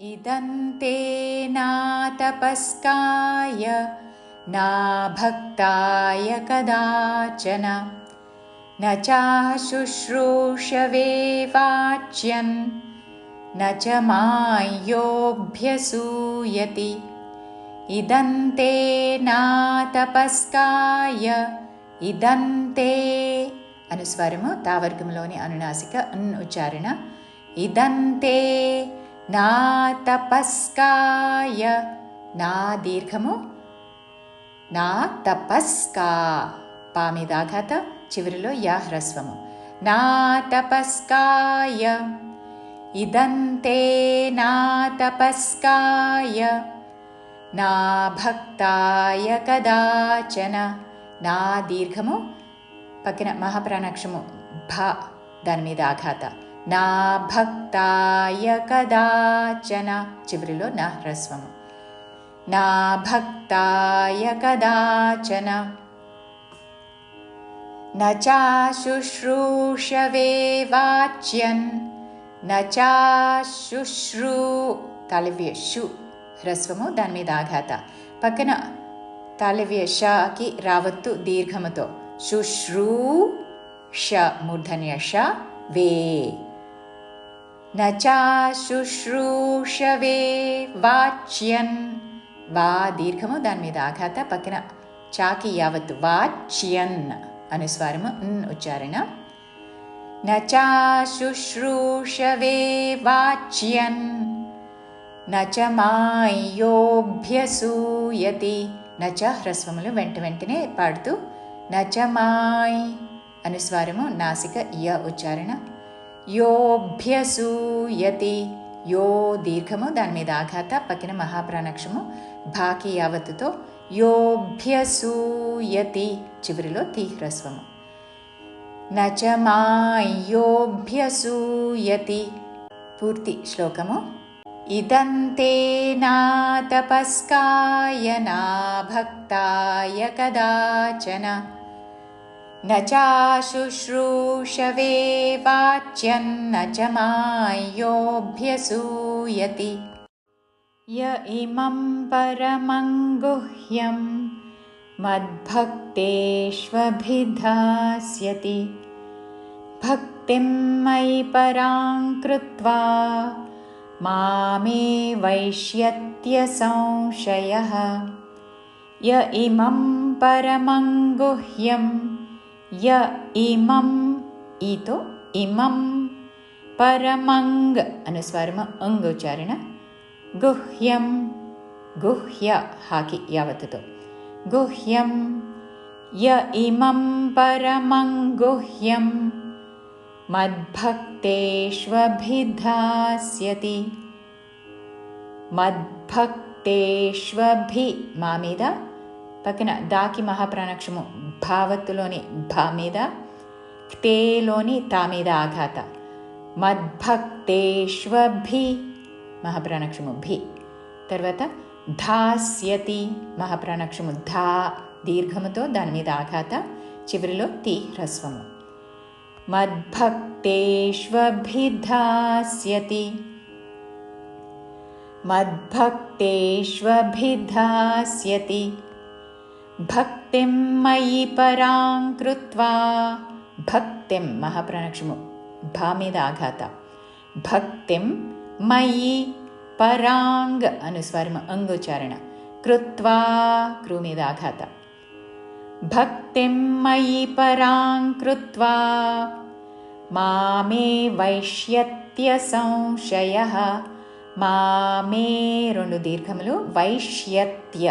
इदन्ते नातपस्काय नाभक्ताय कदाचन न चाशुश्रूषवे वाच्यं न च मायोऽभ्यसूयति इदन्ते नातपस्काय इदन्ते అనుస్వరము తావర్గంలోని అనునాసిక ఉచ్చారణ ఇదంతే నా తపస్కాయ నా దీర్ఘము నా తపస్కా పా మీద ఆఘాత చివరిలో యా హ్రస్వము నా తపస్కాయ ఇదంతే నా తపస్కాయ నా భక్తాయ కదాచన నా దీర్ఘము పక్కన మహాప్రాణాక్షము భ దాని మీద ఆఘాత నా భక్తాయ కదాచన చివరిలో నా హ్రస్వము నా భక్తాయ కదాచన న చాశుశ్రూషవే వాచ్యన్ న చాశుశ్రూ తాళవ్య షు హ్రస్వము దాని మీద ఆఘాత పక్కన తాళవ్య షకి రావత్తు దీర్ఘముతో శుశ్రూ ష మూర్ధన్య ష వే న చాశుశ్రూషవే వాచ్యన్ వా దీర్ఘము దాని మీద ఆఘాత పక్కన చాకి యావత్తు వాచ్యన్ అనుస్వారము ఉచ్చారణ న చాశుశ్రూషవే వాచ్యన్ న చ మాయోऽభ్యసూయతి న చ హ్రస్వములు వెంటనే పాడుతూ న చ మాయ్ అనుస్వారము నాసిక య ఉచ్చారణ యోభ్యసూయతి యో దీర్ఘము దాని మీద ఆఘాత పక్కన మహాప్రాణాక్షము భాకి యావత్తుతో యోభ్యసూయతి చివరిలో తి హ్రస్వము న చ మాయోభ్యసూయతి పూర్తి శ్లోకము ఇదంతే నా తపస్కాయ నా భక్తాయ కదాచన న చాశుశ్రూషవే వాచ్యన్ న చ మాయోऽభ్యసూయతి య ఇమం పరమం గుహ్యం మద్భక్తేష్వభిధాస్యతి భక్తిం మయి పరాం కృత్వా మామే వైష్యత్య సంశయః య ఇమం పరమం గుహ్యం య ఇమం ఈతో ఇమం పరమంగ్ అనుస్వారము అంగ్ ఉచ్చారణ గుహ్యం గుహ్య హాకి యావత్తుతో గుహ్యం య ఇమం పరమం గుహ్యం మద్భక్తేష్వభిధాస్యతి మద్భక్తేష్వభి మా మీద పక్కన దాకి మహాప్రాణాక్షము భావత్తులోని భా మీద క్తేలోని తా మీద ఆఘాత మద్భక్తేష్వభి మహాప్రాణాక్షము భి తర్వాత ధాస్యతి మహాప్రాణాక్షము ధా దీర్ఘముతో దాని మీద ఆఘాత చివరిలో తి హ్రస్వము మద్భక్తేష్వభిధాస్యతి మద్భక్తేష్వభిధాస్యతి భక్తిం మయి పరాం కృత్వా భక్తిం మహాప్రాణాక్షము భా మీద ఆఘాత భక్తిం మయి పరాంగ్ అనుస్వారము అంగుచారణ కృత్వా క్రూ మీద ఆఘాత భక్తిం మయి పరాం కృత్వా మామే వైష్యత్య సంశయః మామే రెండు దీర్ఘములు వైష్యత్య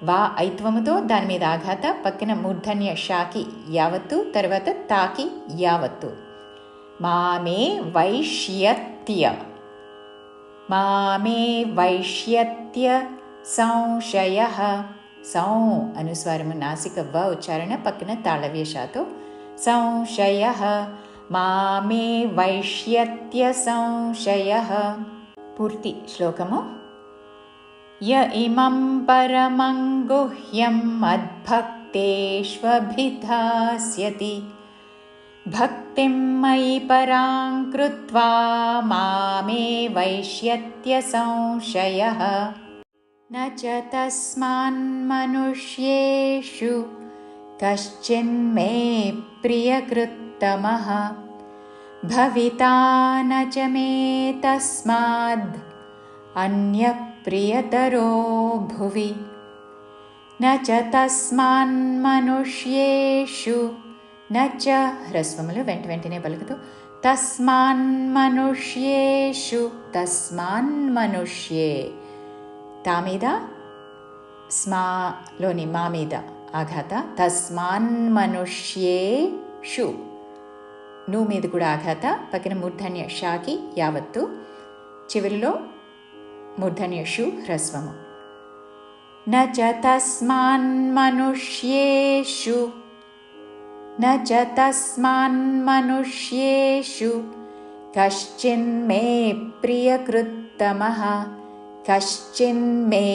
వా ఐత్వముతో దాని మీద ఆఘాత పక్కన మూర్ధన్య షాకి యావత్తు తర్వాత తాకి యావత్తు మామే వైష్యత్య మామే వైష్యత్య సంశయః సౌ అనుస్వారము నాసిక వ ఉచ్చారణ పక్కన తాళవ్యషాతో సంశయః మామే వైష్యత్య సంశయః పూర్తి శ్లోకము య ఇమం పరమం గుహ్యం మద్భక్తేష్వభిధాస్యతి భక్తిం మయి పరాం కృత్వా మామే వైష్యత్య సంశయః న చ తస్మాన్మనుష్యేషు కశ్చిన్మే ప్రియకృత్తమః భవితా న చ మే తస్మాద్ అన్యప్రియతరో భువి న చ తస్మాన్మనుష్యేషు న చ హ్రస్వములు వెంట వెంటనే పలుకుతూ తస్మాన్మనుష్యేషు తస్మాన్మనుష్యే తా మీద స్మాలోని మా మీద ఆఘాత తస్మాన్మనుష్యేషు ను మీద కూడా ఆఘాత పక్కన మూర్ధన్య షాకి యావత్తు చివరిలో మూర్ధన్య షు హ్రస్వము న చ తస్మాన్మనుష్యేషు న చ తస్మాన్మనుష్యేషు కశ్చిన్మే ప్రియకృత్తమః కశ్చిన్మే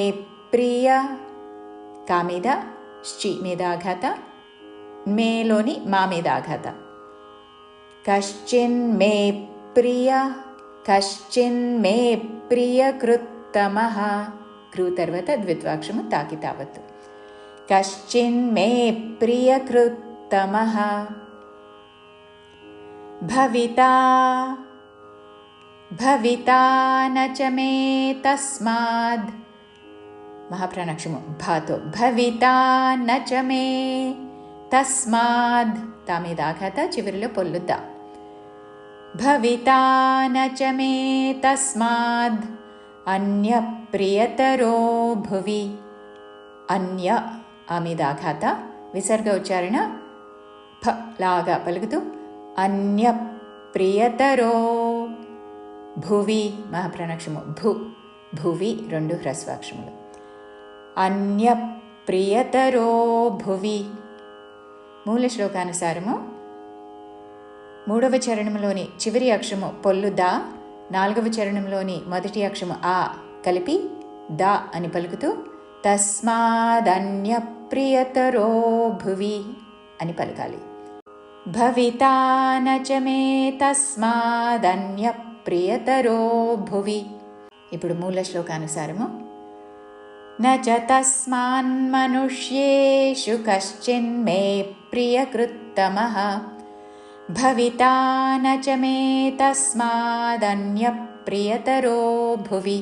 ప్రియ కా మీద శ్చి మీద ఆఘాత మేలోని మా మీద ఆఘాత కశ్చిన్మే ప్రియ కశ్చిన్మే ప్రియకృత్తమః క్రూ తర్వాత ద్విత్వాక్షరము తాకి తావత్తు కశ్చిన్మే ప్రియకృత్తమః భవితా భవితా న చ మే తస్మాద్ మహాప్రాణాక్షము భాతో భవితా న చ మే తస్మాద్ తా మీద ఆఘాత చివరిలో పొల్లుద్దా భవితా న చ మే తస్మాద్ అన్యప్రియతరో భువి అన్య ఆ మీద ఆఘాత విసర్గ ఉచ్చారణ ఫ లాగా పలుకుతూ అన్యప్రియతరో భువి మహాప్రాణాక్షము భు భువి రెండు హ్రస్వాక్షములు అన్యప్రియతరో భువి మూల శ్లోకానుసారము మూడవ చరణంలోని చివరి అక్షరము పొల్లు దా నాలుగవ చరణంలోని మొదటి అక్షరము ఆ కలిపి దా అని పలుకుతూ తస్మాదన్యప్రియతరో భువి అని పలకాలి భవితా న చ మే తస్మాదన్యప్రియతరో భువి ఇప్పుడు మూల శ్లోకానుసారము న చ తస్మాన్మనుష్యేషు కశ్చిన్మే ప్రియకృత్తమః భవితా న చ మే తస్మాదన్యప్రియతరో భువి